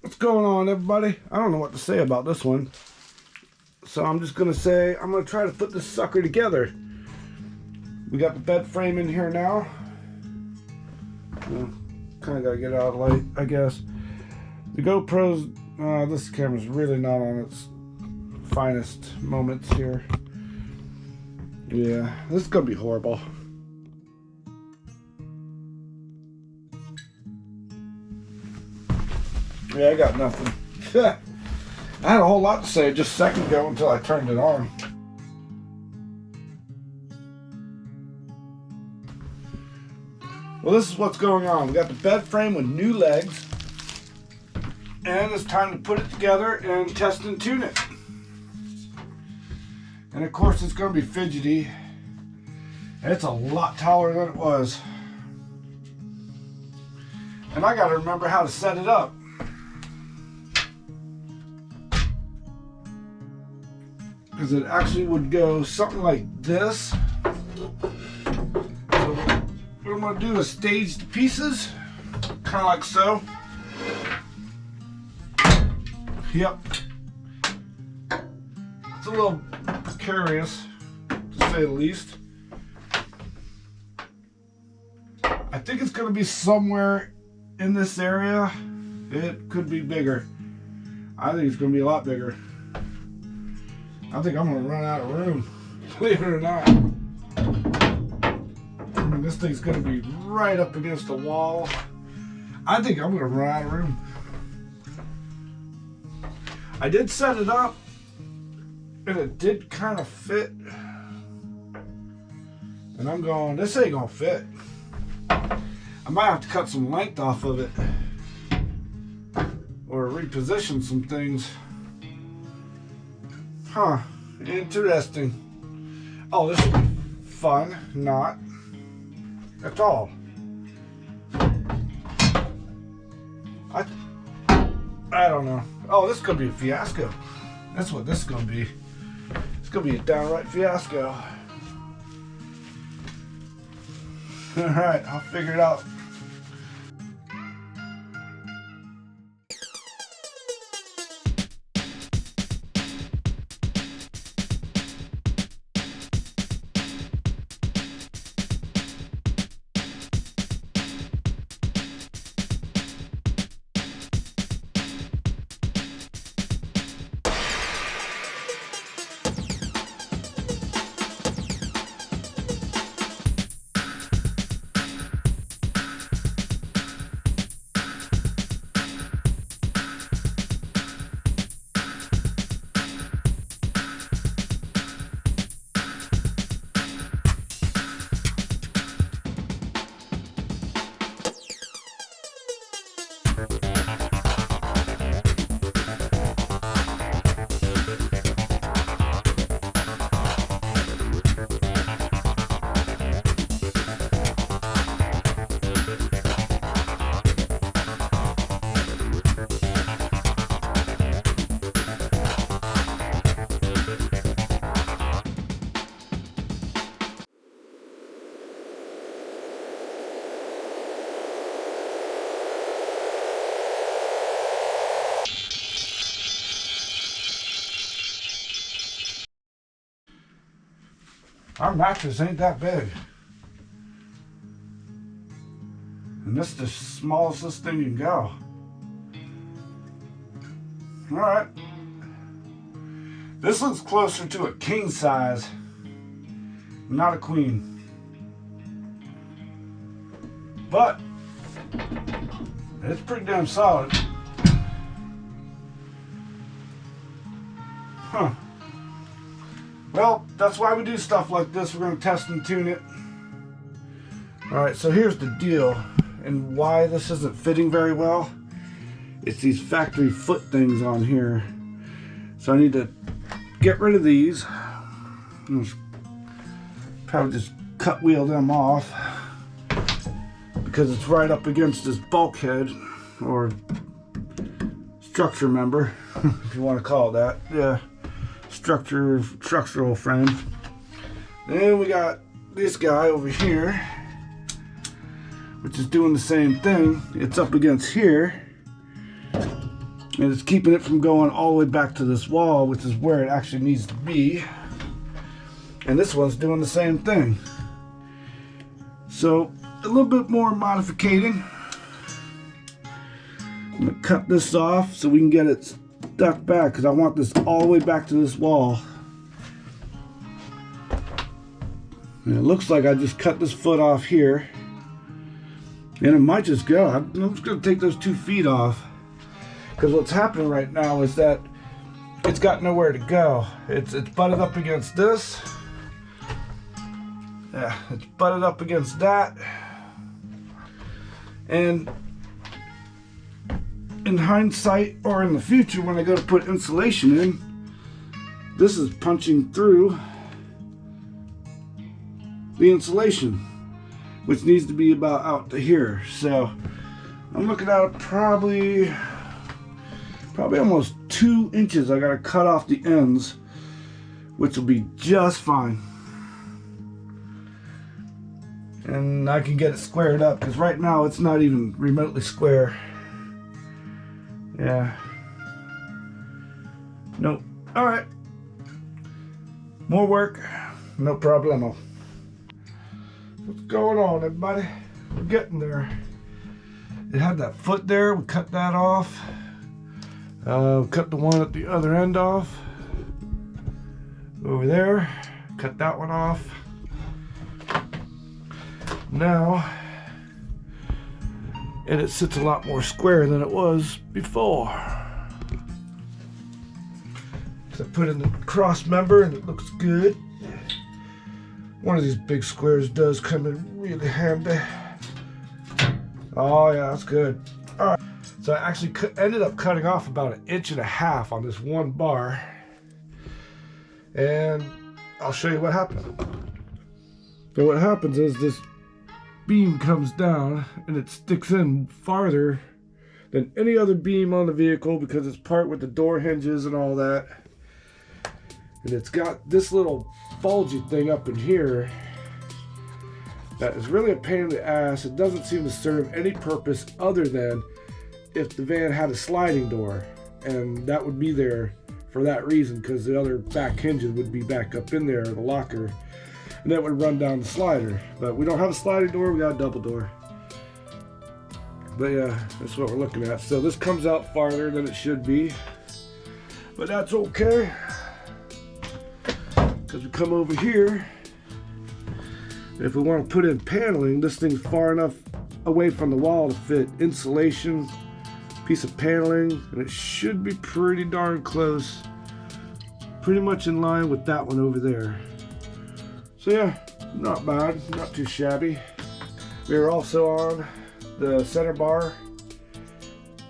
What's going on, everybody? I don't know what to say about this one. So I'm just going to say I'm going to try to put this sucker together. We got the bed frame in here now. Kind of got to get out of light, I guess. The GoPro's, this camera's really not on its finest moments here. Yeah, this is going to be horrible. Yeah, I got nothing. I had a whole lot to say just a second ago until I turned it on. Well, this is what's going on. We got the bed frame with new legs, and it's time to put it together and test and tune it. And of course, it's going to be fidgety. And it's a lot taller than it was. And I got to remember how to set it up. Because it actually would go something like this. So what I'm going to do is stage the pieces, kind of like so. Yep. It's a little precarious, to say the least. I think it's going to be somewhere in this area. It could be bigger. I think it's going to be a lot bigger. I think I'm going to run out of room, believe it or not. I mean, this thing's going to be right up against the wall. I think I'm going to run out of room. I did set it up, and it did kind of fit. And I'm going, this ain't going to fit. I might have to cut some length off of it, or reposition some things. Huh, interesting. Oh, this will be fun. Not at all. I don't know. Oh, this is going to be a fiasco. That's what this is going to be. It's going to be a downright fiasco. Alright, I'll figure it out. Our mattress ain't that big. And this is the smallest this thing can go. Alright. This looks closer to a king size, not a queen. But it's pretty damn solid. Huh. Well, that's why we do stuff like this. We're going to test and tune it. Alright, so here's the deal, and why this isn't fitting very well. It's these factory foot things on here. So I need to get rid of these. Probably just cut wheel them off, because it's right up against this bulkhead, or structure member, if you want to call it that. Yeah. Structural frame. Then we got this guy over here, which is doing the same thing. It's up against here. And it's keeping it from going all the way back to this wall, which is where it actually needs to be. And this one's doing the same thing. So a little bit more modificating. I'm gonna cut this off so we can get it stuck back, because I want this all the way back to this wall. And it looks like I just cut this foot off here. And it might just go. I'm just gonna take those 2 feet off, because what's happening right now is that it's got nowhere to go. It's butted up against this. Yeah, it's butted up against that. And in hindsight, or in the future when I go to put insulation in, this is punching through the insulation, which needs to be about out to here. So I'm looking at probably almost 2 inches I gotta cut off the ends, which will be just fine. And I can get it squared up, because right now it's not even remotely square. Yeah. Nope. Alright. More work. No problemo. What's going on, everybody? We're getting there. It had that foot there. We cut that off. Cut the one at the other end off. Over there. Cut that one off. Now, and it sits a lot more square than it was before. So I put in the cross member and it looks good. One of these big squares does come in really handy. Oh yeah, that's good. All right, so I actually ended up cutting off about 1.5 inches on this one bar, and I'll show you what happened. So what happens is this beam comes down and it sticks in farther than any other beam on the vehicle, because it's part with the door hinges and all that. And it's got this little bulgy thing up in here that is really a pain in the ass. It doesn't seem to serve any purpose other than if the van had a sliding door, and that would be there for that reason, because the other back hinges would be back up in there, the locker, and that would run down the slider. But we don't have a sliding door, we got a double door. But yeah, that's what we're looking at. So this comes out farther than it should be, but that's okay, because we come over here, and if we want to put in paneling, this thing's far enough away from the wall to fit insulation, piece of paneling, and it should be pretty darn close, pretty much in line with that one over there. So yeah, not bad, not too shabby. We are also on the center bar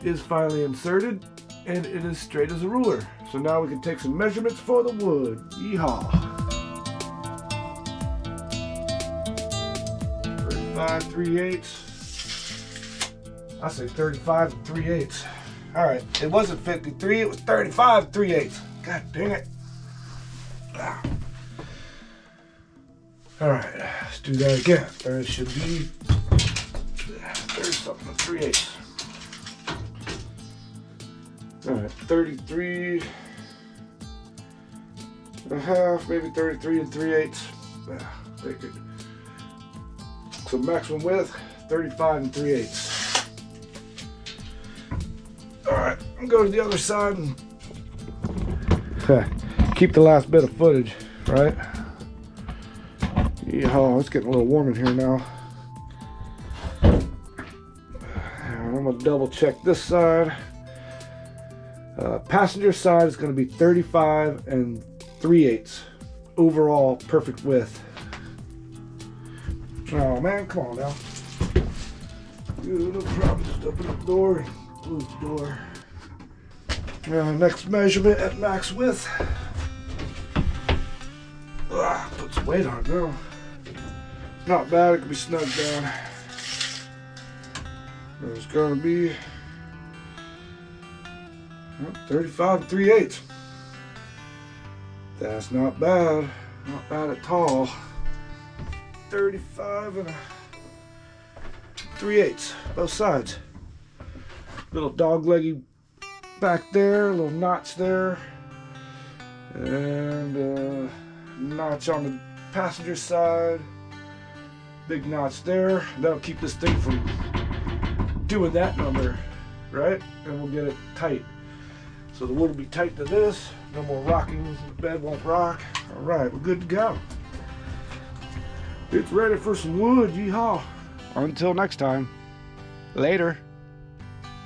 is finally inserted, and it is straight as a ruler. So now we can take some measurements for the wood. Yeehaw! 35 3/8. I say 35 3/8. All right, it wasn't 53, it was 35 3/8. God dang it. Ah. All right, let's do that again. There should be 30 something, 3/8. All right, 33 and a half, maybe 33 3/8. Yeah, take it. So maximum width, 35 3/8. All right, I'm going to the other side and keep the last bit of footage, right? Yeehaw, it's getting a little warm in here now. I'm gonna double check this side. Passenger side is gonna be 35 3/8. Overall, perfect width. Oh man, come on now. No problem, just open the door and close the door. Next measurement at max width. Put some weight on it now. Not bad, it can be snugged down. There's gonna be 35 3/8. That's not bad. Not bad at all. 35 3/8, both sides. Little dog leggy back there, a little notch there, and a notch on the passenger side, big notch there. That'll keep this thing from doing that number, right? And we'll get it tight. So the wood will be tight to this, no more rocking, the bed won't rock. All right, we're good to go. It's ready for some wood, yeehaw. Until next time, later,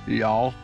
y'all.